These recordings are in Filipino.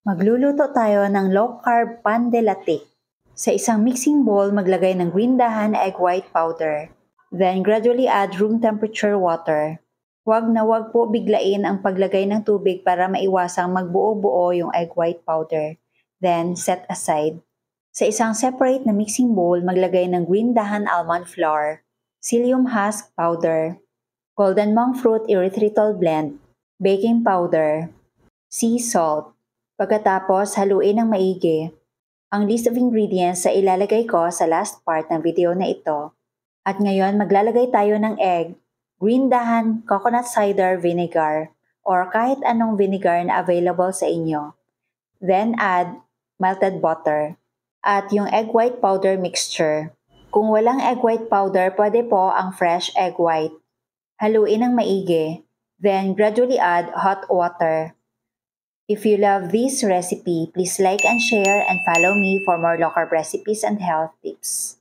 Magluluto tayo ng low-carb pan de latte. Sa isang mixing bowl, maglagay ng green dahan egg white powder. Then gradually add room temperature water. Huwag po biglain ang paglagay ng tubig para maiwasang magbuo-buo yung egg white powder. Then set aside. Sa isang separate na mixing bowl, maglagay ng green dahan almond flour, psyllium husk powder, golden monk fruit erythritol blend, baking powder, sea salt. Pagkatapos, haluin ng maigi. Ang list of ingredients sa ilalagay ko sa last part ng video na ito. At ngayon, maglalagay tayo ng egg, green dahan, coconut cider vinegar, or kahit anong vinegar na available sa inyo. Then add melted butter at yung egg white powder mixture. Kung walang egg white powder, pwede po ang fresh egg white. Haluin ng maigi. Then gradually add hot water. If you love this recipe, please like and share and follow me for more low-carb recipes and health tips.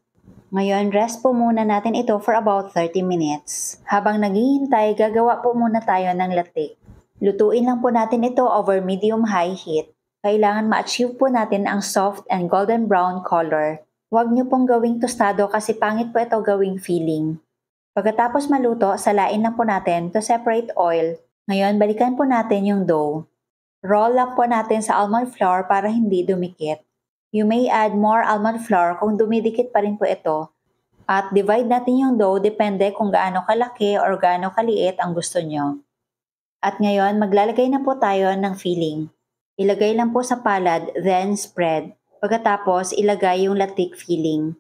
Ngayon, rest po muna natin ito for about 30 minutes. Habang naghihintay, gagawa po muna tayo ng latte. Lutuin lang po natin ito over medium-high heat. Kailangan ma-achieve po natin ang soft and golden brown color. Huwag niyo pong gawing tostado kasi pangit po ito gawing filling. Pagkatapos maluto, salain lang po natin to separate oil. Ngayon, balikan po natin yung dough. Roll lang po natin sa almond flour para hindi dumikit. You may add more almond flour kung dumidikit pa rin po ito. At divide natin yung dough depende kung gaano kalaki or gaano kaliit ang gusto nyo. At ngayon, maglalagay na po tayo ng filling. Ilagay lang po sa palad, then spread. Pagkatapos, ilagay yung latik filling.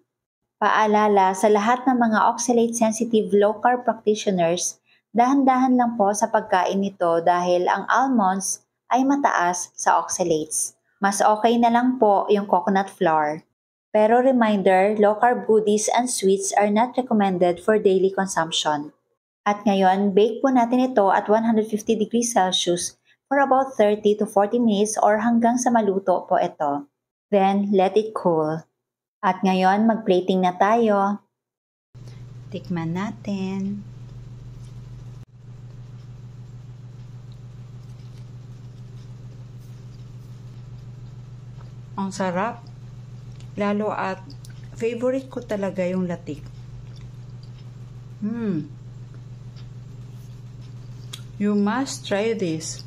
Paalala sa lahat ng mga oxalate-sensitive low-carb practitioners, dahan-dahan lang po sa pagkain nito dahil ang almonds ay mataas sa oxalates. Mas okay na lang po yung coconut flour. Pero reminder, low-carb goodies and sweets are not recommended for daily consumption. At ngayon, bake po natin ito at 150 degrees Celsius for about 30 to 40 minutes or hanggang sa maluto po ito. Then, let it cool. At ngayon, mag-plating na tayo. Tikman natin. Ang sarap. Lalo at favorite ko talaga yung latik. You must try this.